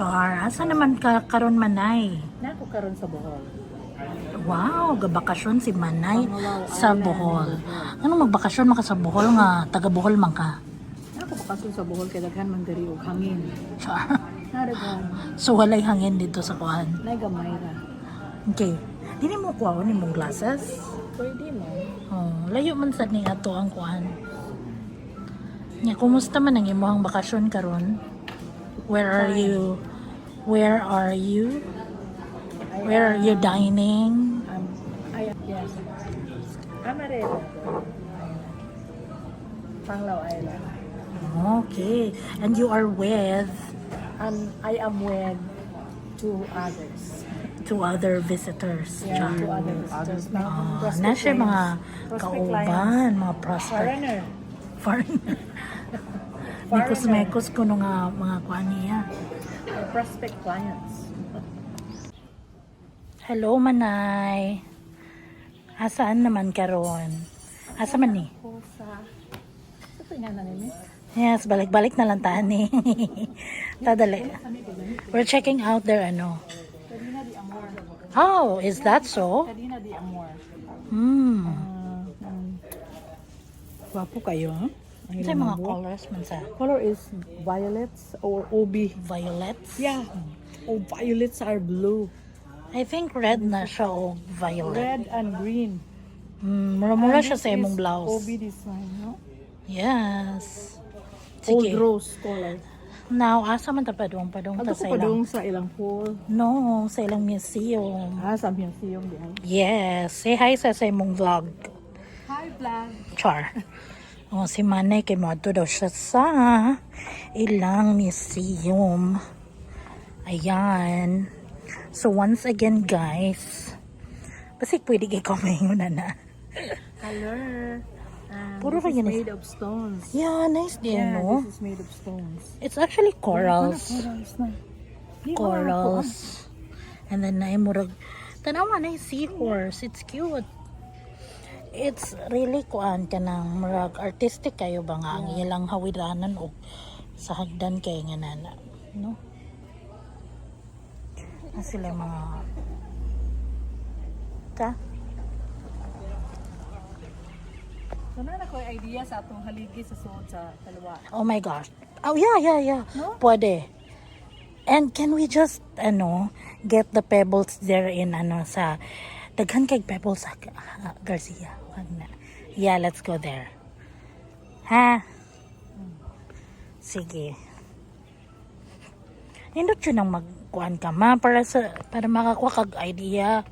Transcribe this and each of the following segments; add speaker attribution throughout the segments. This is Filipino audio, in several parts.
Speaker 1: Char, asa naman ka karon Manay?
Speaker 2: Nako karon sa Bohol.
Speaker 1: Wow, gabakasyon si Manay
Speaker 2: Pangawaw
Speaker 1: sa
Speaker 2: Island,
Speaker 1: Bohol.
Speaker 2: Bohol.
Speaker 1: Anong magbakasyon maka sa Bohol nga taga Bohol man ka?
Speaker 2: Nako bakasyon sa Bohol kay daghan man diri og hangin.
Speaker 1: Char.
Speaker 2: Nadagan.
Speaker 1: So walay hangin dito sa kuan.
Speaker 2: Nay gamay ra.
Speaker 1: Okay. Dili mo kuha ni mong glasses?
Speaker 2: Pwede mo.
Speaker 1: Oh, layo man sad ni ato ang kuan. Nya kumusta man ang imong bakasyon karon? Where are you? Where are you? Where are you dining?
Speaker 2: Yes. Amarela. Panglao Island.
Speaker 1: Okay. And you are with
Speaker 2: And I am with two others.
Speaker 1: two other visitors.
Speaker 2: Yeah,
Speaker 1: Char.
Speaker 2: two other visitors.
Speaker 1: Na siya mga
Speaker 2: prospect
Speaker 1: kauban, mga prospect.
Speaker 2: Foreigner.
Speaker 1: Foreigner. Mekos-mekos ko nung mga kuan niya.
Speaker 2: Prospect clients.
Speaker 1: Hello, Manay. Asaan naman karon? Asa man ni?
Speaker 2: Ako sa... Ito nga na nini.
Speaker 1: Yes, balik-balik na lang tani. Tadali. We're checking out their ano.
Speaker 2: Kadina di Amor.
Speaker 1: Oh, is that so?
Speaker 2: Kadina di Amor.
Speaker 1: Hmm.
Speaker 2: Wapo kayo, ha? Ang
Speaker 1: Sa
Speaker 2: ilang
Speaker 1: mga
Speaker 2: buhok.
Speaker 1: colors man sa
Speaker 2: Color is violets or OB.
Speaker 1: violets.
Speaker 2: Yeah. Oh, violets are blue.
Speaker 1: I think red na siya o violet.
Speaker 2: Red and green.
Speaker 1: Mura-mura
Speaker 2: And
Speaker 1: siya
Speaker 2: this
Speaker 1: sa imong
Speaker 2: is
Speaker 1: blouse.
Speaker 2: OB design, no?
Speaker 1: Yes.
Speaker 2: Old
Speaker 1: Sige.
Speaker 2: rose color.
Speaker 1: Now, asa man ta padung ta
Speaker 2: Ano
Speaker 1: sa
Speaker 2: ko pa
Speaker 1: ilang.
Speaker 2: dong sa ilang pool?
Speaker 1: No, sa ilang museum.
Speaker 2: Sa museum diyan.
Speaker 1: Yes. Say hi sa imong vlog.
Speaker 2: Hi, vlog.
Speaker 1: Char. O, si Manay kay Mato daw siya sa ilang museum. Ayan. So, once again, guys, basig pwede kay kumaingon na.
Speaker 2: Color.
Speaker 1: Puro
Speaker 2: This is
Speaker 1: ganyan.
Speaker 2: made of stones.
Speaker 1: Yeah, nice din,
Speaker 2: Yeah,
Speaker 1: no?
Speaker 2: this is made of stones.
Speaker 1: It's actually corals.
Speaker 2: Corals na. Di ba,
Speaker 1: Corals. And then, naimurag, tanawa na yung seahorse. It's cute. It's really kuan ka ng murag artistic kayo ba nga ang ilang hawiranan o sa hagdan kay nga nana, no? Na sila mga ka?
Speaker 2: So na ko idea sa atong haligi sa suod sa Talwa.
Speaker 1: Oh my gosh. Oh yeah.
Speaker 2: No?
Speaker 1: Pwede. And can we just get the pebbles there in sa daghan kay pebbles sa Garcia. Wag na. Yeah, let's go there. Ha? Sige. Nindot yun ang magkuhan ka ma para makakuha kag idea.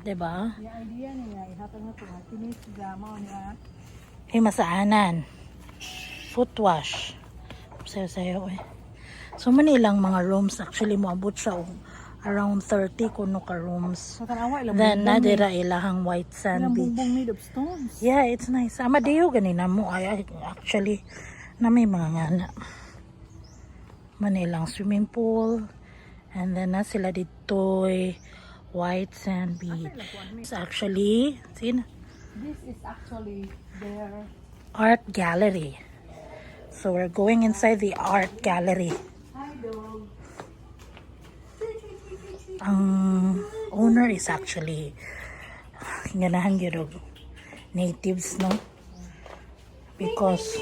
Speaker 1: Diba?
Speaker 2: Yung idea niya ihatag na to tinis gama niya.
Speaker 1: Himasaanan. Foot wash. Sayo eh. So manilang mga rooms actually moabot siya around 30 kuno ka rooms.
Speaker 2: Sa tanawa ilang
Speaker 1: Then
Speaker 2: bumbong
Speaker 1: nadira ilahang white sand
Speaker 2: ilang
Speaker 1: beach.
Speaker 2: bumbong made of stones.
Speaker 1: Yeah, it's nice. Amadeo ganina mo ay actually na may mga ngana. Manilang swimming pool. And then na sila dito white sand beach. It's actually
Speaker 2: This is actually their
Speaker 1: art gallery. So we're going inside the art gallery.
Speaker 2: hi dog.
Speaker 1: Ang owner is actually ganahan gyud natives, no? Because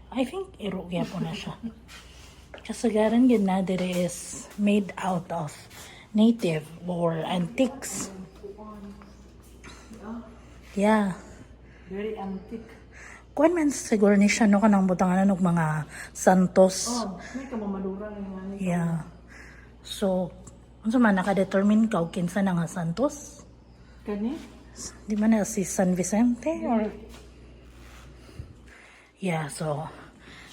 Speaker 1: I think iro gyapon na siya. Kasagaran gyud na dire is made out of native or antiques. Yeah.
Speaker 2: Very antique.
Speaker 1: Kuan man siguro ni siya no kanang butangan og mga santos.
Speaker 2: Oh, may kamamadura nga ni.
Speaker 1: Yeah. So, unsa man naka-determine ka og kinsa na nga santos?
Speaker 2: Kani?
Speaker 1: Di man na si San Vicente or yeah, so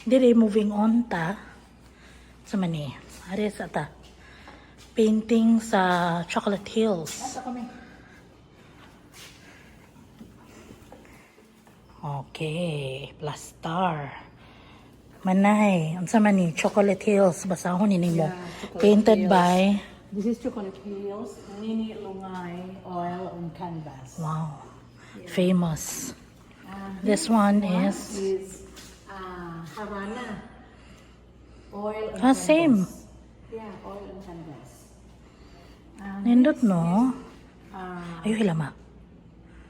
Speaker 1: dire moving on ta sa mani. Are sa ta painting sa Chocolate Hills.
Speaker 2: Asa kami?
Speaker 1: Okay, plus star. Manay, unsa man ni Chocolate Hills basahon ni mo.
Speaker 2: Yeah, Chocolate
Speaker 1: Painted
Speaker 2: Hills.
Speaker 1: by
Speaker 2: This is Chocolate Hills, Nini Lungay oil on canvas.
Speaker 1: wow. Famous.
Speaker 2: And
Speaker 1: This one is
Speaker 2: is Havana Oil and
Speaker 1: Ah,
Speaker 2: canvas.
Speaker 1: same.
Speaker 2: Yeah, oil and canvas. And
Speaker 1: Nindot,
Speaker 2: this
Speaker 1: no?
Speaker 2: is,
Speaker 1: Ayaw hilama.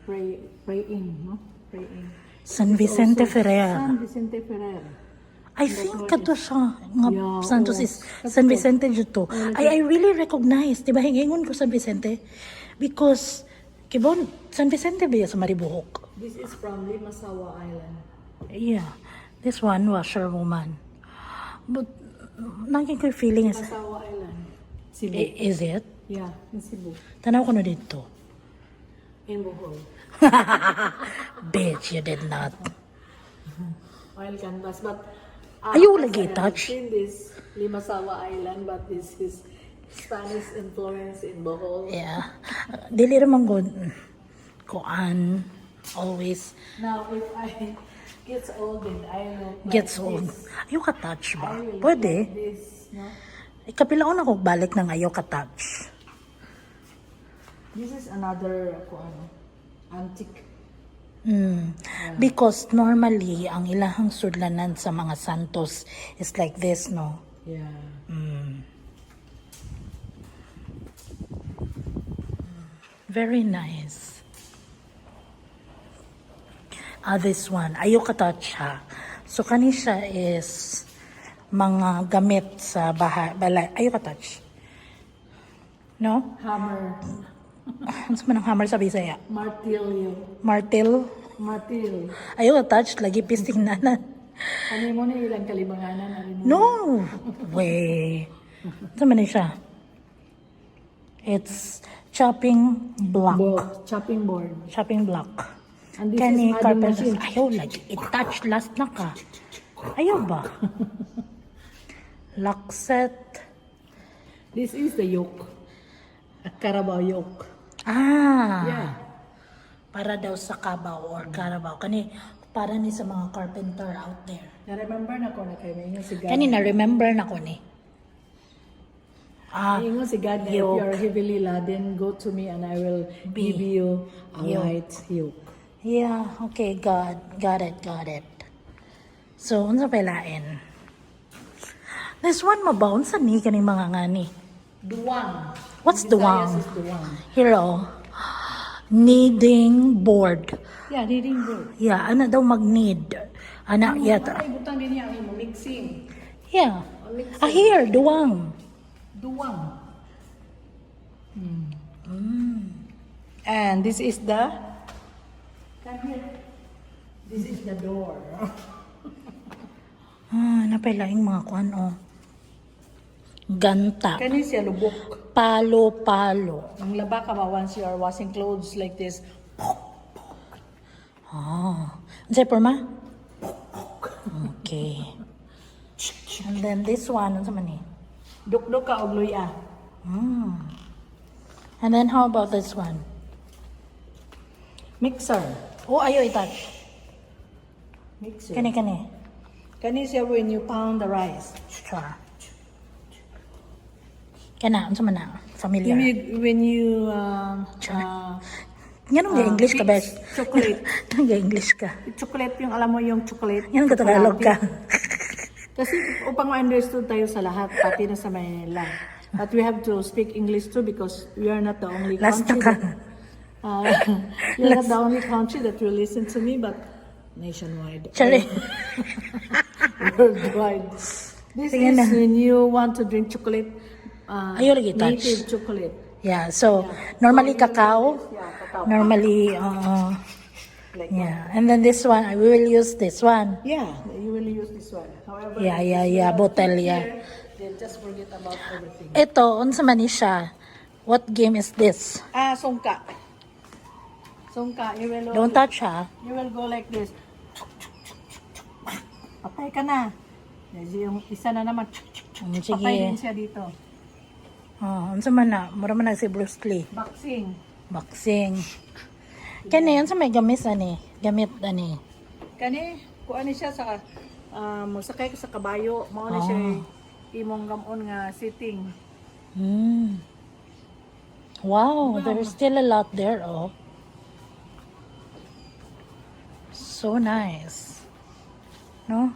Speaker 2: praying, no? Praying.
Speaker 1: San
Speaker 2: This is
Speaker 1: Vicente
Speaker 2: also
Speaker 1: Ferrer.
Speaker 2: San Vicente Ferrer.
Speaker 1: I think kato siya. Nga
Speaker 2: Yeah,
Speaker 1: Santos
Speaker 2: oo.
Speaker 1: is San Vicente dito.
Speaker 2: Oh,
Speaker 1: I really recognize. Diba, hingingon ko San Vicente? Because, kibon, San Vicente ba sa Maribohok?
Speaker 2: This is from Limasawa Island.
Speaker 1: Yeah. This one, washerwoman. But, naging ko yung feeling is,
Speaker 2: Limasawa Island. Cebu.
Speaker 1: is it?
Speaker 2: Yeah, in Cebu.
Speaker 1: Tanaw ko na dito.
Speaker 2: In Bohol.
Speaker 1: Bitch, you did not.
Speaker 2: Oil canvas. But
Speaker 1: Ayaw
Speaker 2: as
Speaker 1: lagi
Speaker 2: I have
Speaker 1: touch.
Speaker 2: seen this Limasawa Island, but this is Spanish influence in Bohol.
Speaker 1: Yeah. Dili naman good. Kuan. Always
Speaker 2: Now, if I gets old and I look like
Speaker 1: gets old.
Speaker 2: this,
Speaker 1: Ayaw ka touch
Speaker 2: I
Speaker 1: ba?
Speaker 2: will look
Speaker 1: Pwede.
Speaker 2: like this, no?
Speaker 1: Ikapilaon ako balik ng ayaw ka touch.
Speaker 2: This is another antique.
Speaker 1: Because normally, ang ilahang sudlanan sa mga santos is like this, no?
Speaker 2: Yeah.
Speaker 1: Very nice. This one. Ayaw ka touch ha. So, kani siya is mga gamit sa balay. Ayaw ka touch. No?
Speaker 2: Hammer.
Speaker 1: Ano sa manang hammer sa Bisaya?
Speaker 2: Martilyo.
Speaker 1: Martil.
Speaker 2: Martil.
Speaker 1: Ayaw ka touch. Lagi pisting nanan.
Speaker 2: Ano mo na ilang kalibanganan? Ano mo?
Speaker 1: No! Way. Ano man siya? It's chopping block.
Speaker 2: Chopping board.
Speaker 1: Chopping block.
Speaker 2: And this
Speaker 1: Kani
Speaker 2: is adding
Speaker 1: carpenter.
Speaker 2: machine.
Speaker 1: Ayaw lagi. I-touch last na ka. Ayaw ba? Lock set.
Speaker 2: This is the yoke. A Carabao yoke.
Speaker 1: Ah.
Speaker 2: Yeah.
Speaker 1: Para daw sa kabaw or karabaw. Kani, para ni sa mga carpenter out there.
Speaker 2: Na-remember na ko na kayo. May ingon si God.
Speaker 1: Kani na-remember na ko ni.
Speaker 2: May ingon si God na if
Speaker 1: yoke.
Speaker 2: you are heavily laden, go to me and I will give you a light yoke.
Speaker 1: Yeah, okay, got it. So, unsa palain? This one mabaon sa ni kani mga ngani.
Speaker 2: Duwang.
Speaker 1: What's
Speaker 2: In Visayas
Speaker 1: duwang?
Speaker 2: is duwang.
Speaker 1: Hero. Kneading board.
Speaker 2: Yeah, reading board.
Speaker 1: Yeah, ana daw mag-knead. Ana yata.
Speaker 2: Ay, butang din niya ang mixing.
Speaker 1: Yeah. Here, duwang.
Speaker 2: Duwang. And this is the... Come here. This is the door.
Speaker 1: Napailaing mga kuan oh. Ganta.
Speaker 2: Kani siya lubok.
Speaker 1: Palo.
Speaker 2: Ang laba ka ba once you are washing clothes like this?
Speaker 1: Unsay porma? Okay. And then this one, unsa man ni?
Speaker 2: Dukdok ka og luya.
Speaker 1: And then how about this one?
Speaker 2: Mixer.
Speaker 1: Oh, ayaw i-touch.
Speaker 2: Mixer.
Speaker 1: Kani.
Speaker 2: Kani siya when you pound the rice.
Speaker 1: Sure. Kana, unsa man na? Familiar.
Speaker 2: When you
Speaker 1: Yan ang English ka,
Speaker 2: mix
Speaker 1: bes.
Speaker 2: chocolate.
Speaker 1: Ang English ka.
Speaker 2: Chocolate yung alam mo yung chocolate.
Speaker 1: Yan ang Tagalog ka.
Speaker 2: Kasi upang ma-understood tayo sa lahat, pati na sa Manila. But we have to speak English too because we are not the only
Speaker 1: Last na
Speaker 2: country.
Speaker 1: ka.
Speaker 2: You're not the only country that will listen to me, but nationwide.
Speaker 1: Sorry.
Speaker 2: Worldwide. This
Speaker 1: Sige
Speaker 2: is
Speaker 1: na.
Speaker 2: when you want to drink chocolate.
Speaker 1: Ayaw lagi touch.
Speaker 2: Native chocolate.
Speaker 1: Yeah, so normally cacao.
Speaker 2: Yeah, cacao.
Speaker 1: Normally,
Speaker 2: Like
Speaker 1: yeah. And then this one, I will use this one.
Speaker 2: Yeah, you will use this one. However,
Speaker 1: Yeah, bottle, yeah.
Speaker 2: here, then just forget about everything.
Speaker 1: Ito, unsa man ni siya? What game is this?
Speaker 2: Sungka. Sungka, you will
Speaker 1: Don't touch ha.
Speaker 2: You will go like this. Patay ka na. Yung isa na naman.
Speaker 1: Sige.
Speaker 2: Patay din siya dito.
Speaker 1: Unsa man na? Mura man na si Bruce Lee.
Speaker 2: Boxing.
Speaker 1: Kani, unsa may gamis ani? Gamit ani.
Speaker 2: Kani, kuan ni siya sa magsakay ka sa kabayo, mao na siya imong gamon nga sitting.
Speaker 1: Wow, there's still a lot there, oh. So nice. No?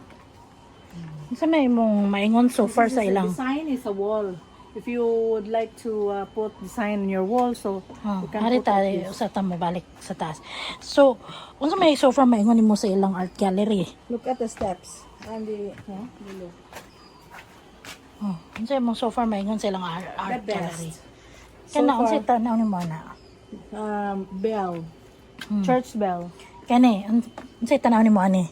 Speaker 1: Sa may mong maingon so far
Speaker 2: This
Speaker 1: sa
Speaker 2: is a
Speaker 1: ilang.
Speaker 2: design is a wall. If you would like to put design on your wall, so
Speaker 1: Oh,
Speaker 2: you can
Speaker 1: hari
Speaker 2: put like
Speaker 1: tayo
Speaker 2: this.
Speaker 1: sa tamo balik sa taas. So, unsa may so far maingon nimo sa ilang art gallery?
Speaker 2: Look at the steps and the below.
Speaker 1: Oh, unsa mo so far maingon sa ilang art
Speaker 2: The
Speaker 1: gallery?
Speaker 2: best.
Speaker 1: Kana
Speaker 2: So
Speaker 1: unsa
Speaker 2: far,
Speaker 1: tanaw nimo na?
Speaker 2: bell, church bell,
Speaker 1: Kani unsa tanaw nimo ani?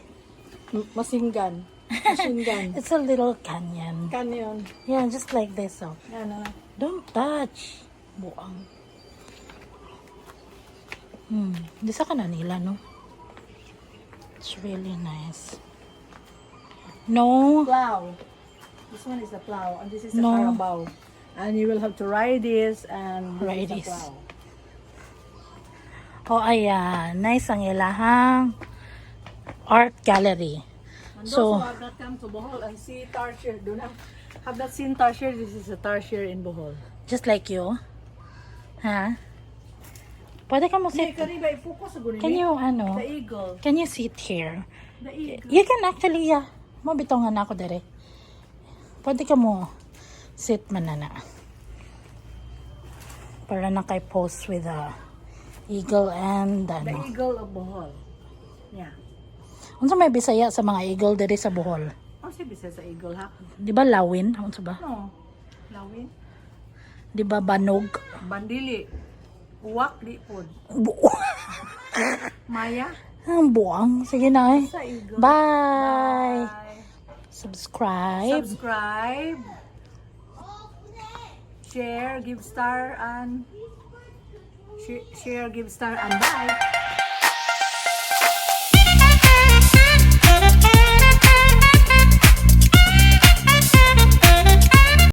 Speaker 2: machine gun, machine gun.
Speaker 1: It's a little canyon.
Speaker 2: Canyon.
Speaker 1: Yeah, just like this. So,
Speaker 2: Yan na.
Speaker 1: don't touch. Buang. Di sa kana nila, no? It's really nice. No.
Speaker 2: Plow. This one is the plow, and this is the
Speaker 1: No.
Speaker 2: carabao. And you will have to ride this, and this
Speaker 1: Ride
Speaker 2: is the
Speaker 1: this.
Speaker 2: plow.
Speaker 1: Oh, ayan. Nice ang ilahang art gallery.
Speaker 2: And those
Speaker 1: So,
Speaker 2: who have not come to Bohol and see tarsier, do not have not seen tarsier. This is a tarsier in Bohol.
Speaker 1: just like you. Ha? Pwede ka mo sit.
Speaker 2: Kani ba i-focus sa gunin?
Speaker 1: Can you, ano,
Speaker 2: The eagle.
Speaker 1: can you sit here?
Speaker 2: The eagle.
Speaker 1: You can actually, mabitaw nga na ako dire. Pwede ka mo sit man na. Para na kay post with the eagle and
Speaker 2: The
Speaker 1: ano.
Speaker 2: eagle of Bohol. Yeah.
Speaker 1: Unsa may bisaya sa mga eagle diri sa Bohol?
Speaker 2: Ang sabi sa eagle, ha?
Speaker 1: Di ba lawin? Unsa ba?
Speaker 2: No. Lawin.
Speaker 1: Di ba banog?
Speaker 2: Bandili. Uwak di pod. Maya.
Speaker 1: Ang buang. Sige na eh.
Speaker 2: Sa eagle.
Speaker 1: Bye.
Speaker 2: Bye.
Speaker 1: Subscribe.
Speaker 2: Subscribe. Share, give star, and bye.